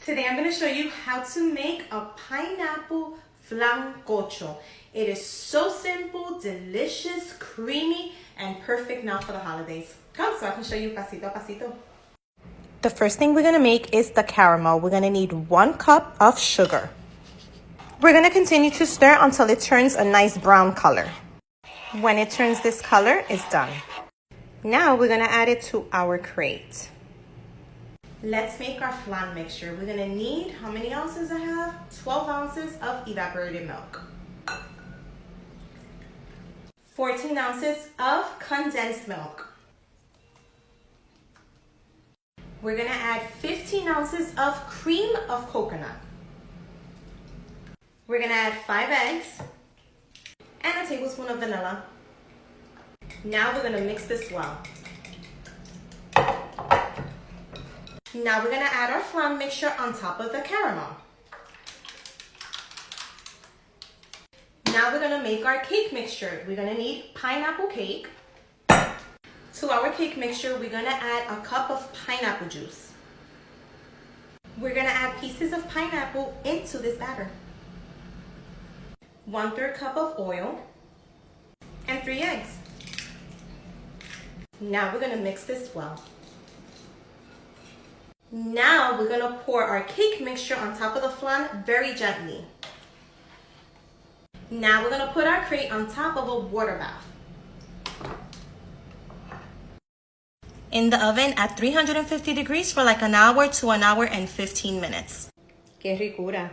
Today I'm going to show you how to make a pineapple flancocho. It is so simple, delicious, creamy, and perfect now for the holidays. Come so I can show you pasito a pasito. The first thing we're going to make is the caramel. We're going to need 1 cup of sugar. We're going to continue to stir until it turns a nice brown color. When it turns this color, it's done. Now we're going to add it to our crate. Let's make our flan mixture. We're going to need, how many ounces I have? 12 ounces of evaporated milk. 14 ounces of condensed milk. We're going to add 15 ounces of cream of coconut. We're going to add 5 eggs and a tablespoon of vanilla. Now we're going to mix this well. Now we're going to add our flan mixture on top of the caramel. Now we're going to make our cake mixture. We're going to need pineapple cake. To our cake mixture, we're going to add a cup of pineapple juice. We're going to add pieces of pineapple into this batter. 1/3 cup of oil and 3 eggs. Now we're going to mix this well. Now we're going to pour our cake mixture on top of the flan very gently. Now we're going to put our crate on top of a water bath. In the oven at 350 degrees for like an hour to 1 hour and 15 minutes. Qué ricura.